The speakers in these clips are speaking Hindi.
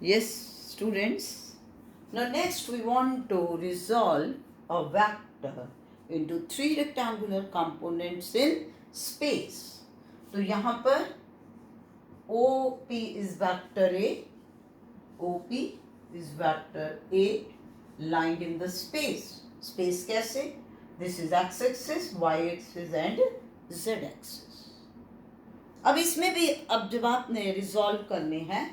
Yes, students. Now next we want to resolve a vector into three rectangular components in space. तो यहाँ पर OP is vector A, OP is vector A lying in the space. Space कैसे? This is x-axis, y-axis and z-axis. अब इसमें भी अब जब आपने रिजॉल्व करने हैं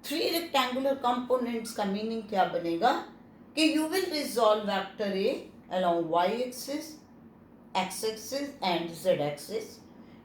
थ्री रेक्टेंगुलर कंपोनेंट्स का मीनिंग क्या बनेगा कि you will resolve vector A along Y axis, X axis and Z axis.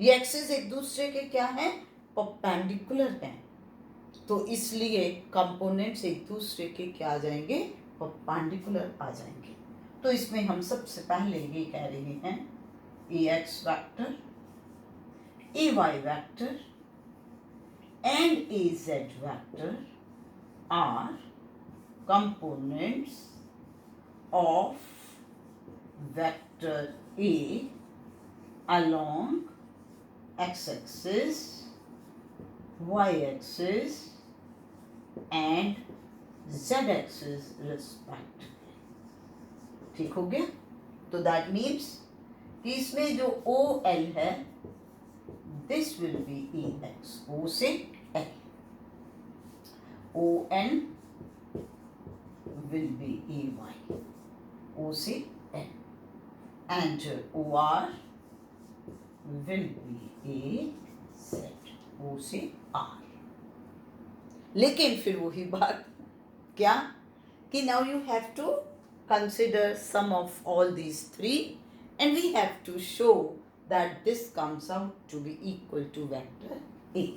ये एक्सिस एक दूसरे के क्या हैं? परपेंडिकुलर हैं. तो इसलिए कंपोनेंट्स एक दूसरे के क्या आ जाएंगे? परपेंडिकुलर आ जाएंगे. तो इसमें हम सबसे पहले ये कह रहे हैं A X vector, A Y vector and AZ vector are components of vector A along x-axis, y-axis and z-axis respectively. ठीक हो गया? तो that means कि इसमें जो OL है this will be AX, O से L. ON will be AY, O से N. And OR will be AZ, O से R. लेकिन फिर वही बात क्या कि now you have to consider sum of all these three and we have to show that this comes out to be equal to vector A.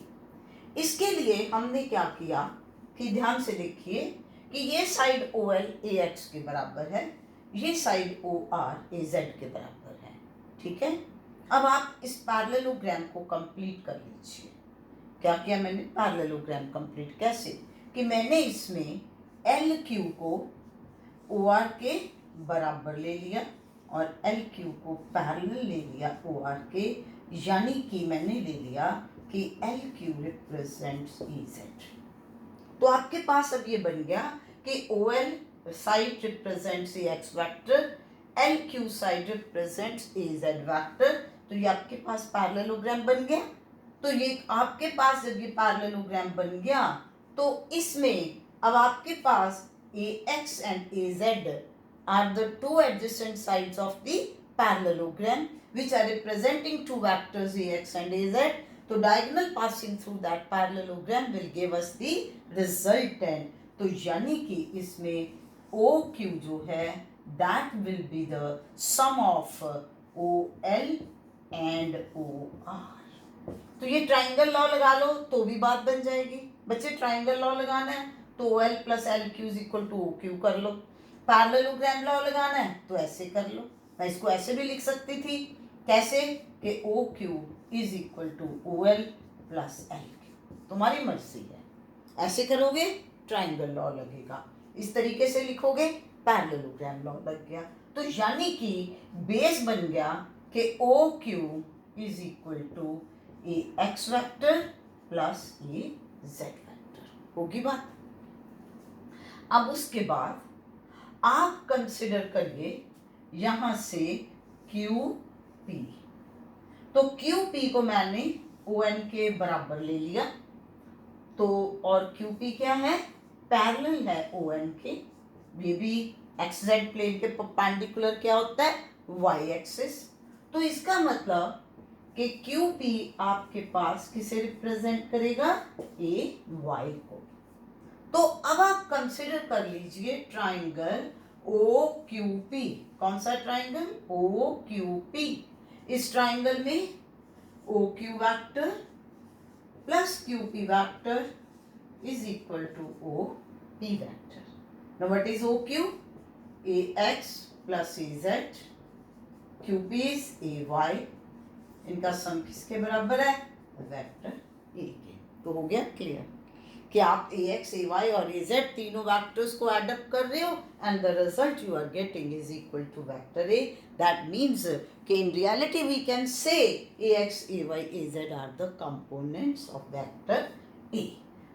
इसके लिए हमने क्या किया कि ध्यान से देखिए कि ये साइड OL AX के बराबर है, ये साइड OR AZ के बराबर है. ठीक है. अब आप इस पैरेललोग्राम को कंप्लीट कर लीजिए. क्या किया मैंने? पैरेललोग्राम कंप्लीट कैसे कि मैंने इसमें LQ को OR के बराबर ले लिया और LQ को पैरेलल ले लिया OR के, यानी कि मैंने ले लिया कि LQ रिप्रेजेंट्स EZ. तो आपके पास अब ये बन गया कि OL side represents AX vector, LQ side represents AZ vector. तो ये आपके पास पैरेललोग्राम बन गया. तो ये आपके पास जब ये पैरेललोग्राम बन गया तो इसमें अब आपके पास AX and AZ are the two adjacent sides of the parallelogram which are representing two vectors AX and AZ. So diagonal passing through that parallelogram will give us the resultant. तो यानी कि इसमें OQ जो है that will be the sum of OL and OR. तो ये ट्राइंगल लॉ लगा लो तो भी बात बन जाएगी. बच्चे ट्राइंगल लॉ लगाना है तो OL plus LQ is equal to OQ कर लो. पैरेललोग्राम लॉ लगाना है तो ऐसे कर लो. मैं इसको ऐसे भी लिख सकती थी. कैसे कि OQ is equal to OL plus LQ. तुम्हारी मर्जी है. ऐसे करोगे ट्राइंगल लॉ लगेगा, इस तरीके से लिखोगे पैरेललोग्राम लॉ लग गया. तो यानी कि बेस बन गया कि OQ is equal to AX vector plus AZ vector. होगी बात. अब उसके बाद आप कंसिडर करिए यहां से QP. तो QP को मैंने ON के बराबर ले लिया. तो और QP क्या है? पैरेलल है ON के. ये भी XZ प्लेन के परपेंडिकुलर क्या होता है? Y axis. तो इसका मतलब कि QP आपके पास किसे रिप्रेजेंट करेगा? AY को. तो अब आप कंसिडर कर लीजिए ट्राइंगल OQP. कौन सा ट्राइंगल? OQP. इस ट्राइंगल में OQ vector plus QP vector is equal to OP vector. Now what is OQ? AX plus AZ. QP is AY. इनका सम किसके बराबर है? वेक्टर A के. तो हो गया क्लियर कि आप AX, AY और AZ तीनों वेक्टर्स को एड अप कर रहे हो and the result you are getting is equal to vector A. That means कि in reality we can say AX, AY, AZ are the components of vector A.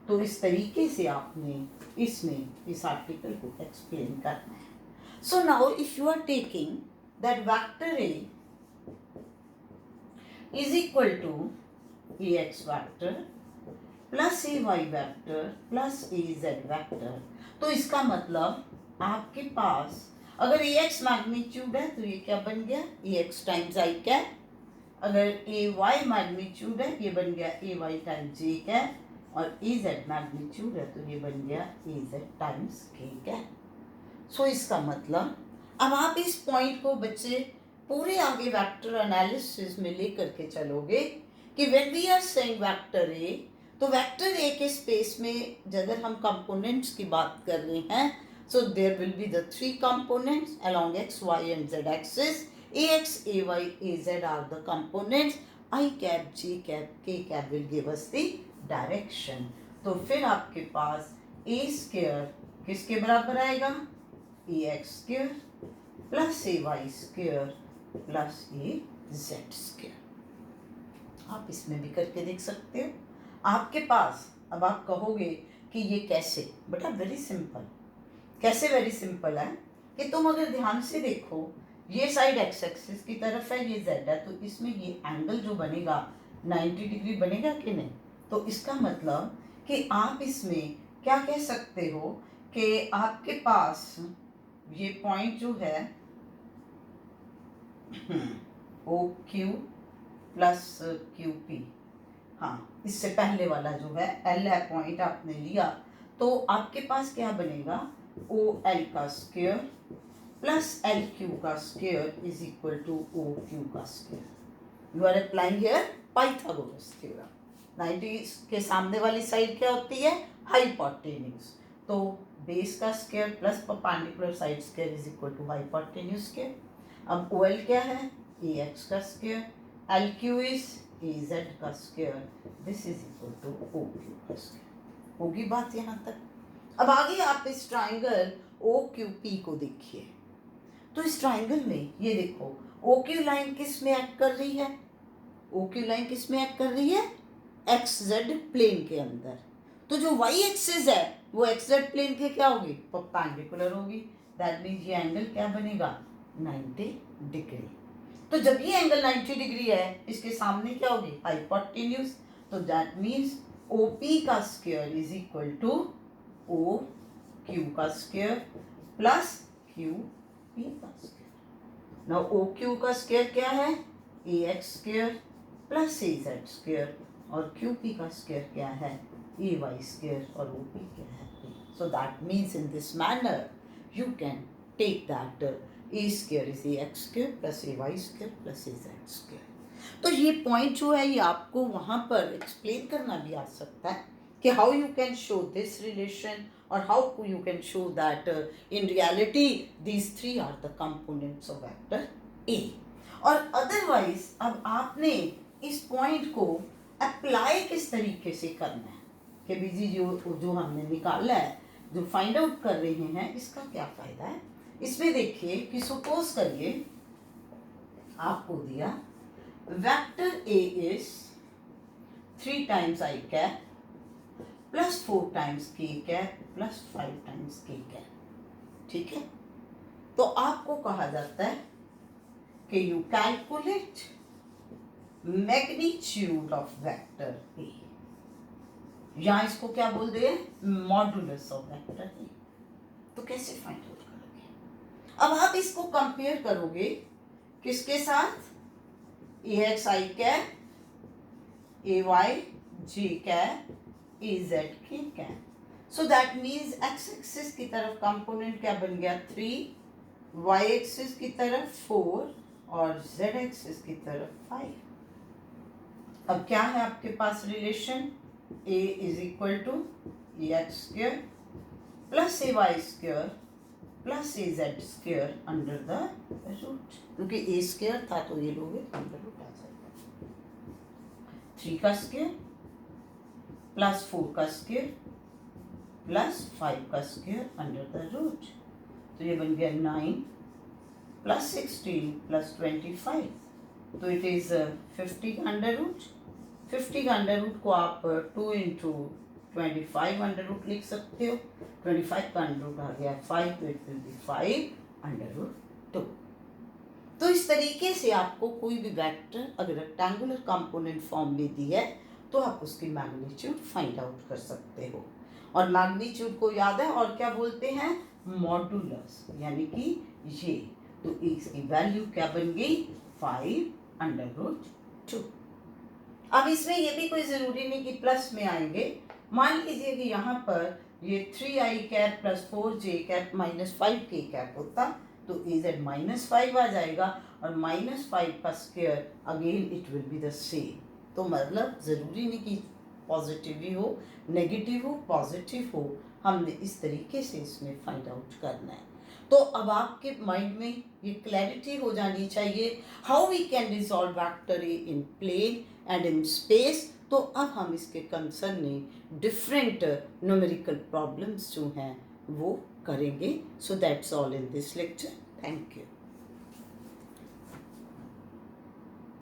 तो इस तरीके से आपने इसमें इस आर्टिकल को एक्सप्लेन करना है. So now if you are taking that vector A is equal to Ax vector plus Ay vector plus Az vector, तो इसका मतलब आपके पास अगर Ax मैग्नीट्यूड है तो ये क्या बन गया Ax टाइम्स आई कैप, अगर Ay मैग्नीट्यूड है ये बन गया Ay टाइम्स जे कैप, और Az मैग्नीट्यूड है तो ये बन गया Az टाइम्स के कैप. सो इसका मतलब अब आप इस पॉइंट को बच्चे पूरे आगे वेक्टर एनालिसिस में लेकर के चलोगे कि when we are saying vector A, तो वेक्टर ए के स्पेस में अगर हम कंपोनेंट्स की बात कर रहे हैं, so there will be the three components along X Y and Z axis. A X A Y A Z are the components. I cap J cap K cap will give us the direction. तो फिर आपके पास ए स्क्वायर किसके बराबर आएगा A X square plus A Y square plus A Z square. आप इसमें भी करके देख सकते हो. आपके पास अब आप कहोगे कि ये कैसे, बेटा वेरी सिंपल. कैसे वेरी सिंपल है कि तुम अगर ध्यान से देखो ये साइड एक्स एक्सिस की तरफ है, ये जेड है, तो इसमें ये एंगल जो बनेगा 90 डिग्री बनेगा कि नहीं. तो इसका मतलब कि आप इसमें क्या कह सकते हो कि आपके पास ये पॉइंट जो है O Q plus Q P, हाँ इससे पहले वाला जो है एल है पॉइंट आपने लिया, तो आपके पास क्या बनेगा ओ एल का स्क्वायर प्लस एल क्यू का square is equal to O Q का square. You are applying here Pythagoras theorem. 90 के सामने वाली साइड क्या होती है हाइपोटेन्यूज, तो बेस का square plus perpendicular side square is equal to hypotenuse square. अब ओ एल क्या है ए एक्स का square, L Q is A Z का square, this is equal to O Q का स्क्वायर. होगी बात यहाँ तक. अब आगे आप इस ट्राइंगल ओ क्यू पी को देखिए. तो इस ट्राइंगल में ये देखो ओ क्यू लाइन किस में एक्ट कर रही है, ओ क्यू लाइन किस में एक्ट कर रही है एक्स जेड प्लेन के अंदर. तो जो वाई एक्सिस है वो एक्स जेड प्लेन के क्या होगी परपेंडिकुलर होगी. दैट मीन्स ये एंगल क्या बनेगा 90 डिग्री. तो जब ये एंगल 90 डिग्री है इसके सामने क्या होगी हाइपोटेन्यूज, तो दैट मीन्स ओ पी का square is equal to O Q का स्क्वायर प्लस क्यू पी का स्क्वायर. नाउ ओ क्यू का स्क्वायर क्या है A X square plus A Z square, और क्यू पी का स्क्वायर क्या है ए वाई स्क्वायर, और ओ पी क्या है P. So that means in this manner you can take that A square is A X square plus A Y square plus A Z square. तो ये पॉइंट जो है ये आपको वहाँ पर एक्सप्लेन करना भी आ सकता है कि how you can show this relation और how you can show that in reality these three are the components of vector A. और अदरवाइज अब आपने इस पॉइंट को अप्लाई किस तरीके से करना है कि बीजी जो हमने निकाला है जो फाइंड आउट कर रहे हैं इसका क्या फ़ायदा है. इसमें देखिए कि सपोज करिए आपको दिया vector A is 3 times I cap plus 4 times के कैप प्लस 5 टाइम्स के कैप. ठीक है, तो आपको कहा जाता है कि you calculate magnitude of vector ए, या इसको क्या बोल दे मॉडुलस ऑफ वेक्टर ए. तो कैसे फाइंड आउट करोगे. अब आप इसको कंपेयर करोगे किसके साथ A X I cap A Y G cap A Z K cap. So that means X axis की तरफ कंपोनेंट क्या बन गया 3, वाई एक्सिस की तरफ 4 और जेड एक्सिस की तरफ 5. अब क्या है आपके पास relation a is equal to A X square plus A Y square plus A Z square under the root, क्योंकि ए स्क्वायर था तो ये लोगे अंडर रूट आ जाएगा. 3 का स्क्वायर प्लस 4 का स्क्वायर प्लस 5 का स्क्वायर अंडर द रूट, तो ये बन गया 9 प्लस 16 प्लस 25, तो इट इज 50 का अंडर रूट. 50 का अंडर रूट को आप 2 इंटू 25 अंडर रूट लिख सकते हो, 25 का अंडर रूट आ गया 5, तो it will be 5 under root 2। तो इस तरीके से आपको कोई भी वेक्टर अगर रेक्टेंगुलर कंपोनेंट फॉर्म में दी है तो आप उसकी मैग्नीट्यूड फाइंड आउट कर सकते हो। और मैग्नीट्यूड को याद है और क्या बोलते हैं, मॉडुलस, यानी कि ये, तो इसकी वैल्यू क्या बन गई 5 अंडर रूट 2। अब इसमें ये भी कोई ज़रूरी नहीं कि प्लस में आएंगे। मान लीजिए कि यहाँ पर ये 3i cap plus 4j cap minus 5k cap होता तो az माइनस 5 आ जाएगा, और माइनस 5 का square again it will be the same. तो मतलब ज़रूरी नहीं कि पॉजिटिव ही हो, नेगेटिव हो, पॉजिटिव हो, हमने इस तरीके से इसमें फाइंड आउट करना है। तो अब आपके माइंड में ये क्लैरिटी हो जानी चाहिए how we can resolve vector A in plane and in space. तो अब हम इसके कंसर्निंग डिफरेंट न्यूमेरिकल प्रॉब्लम्स जो हैं वो करेंगे। So that's all in this lecture. Thank you.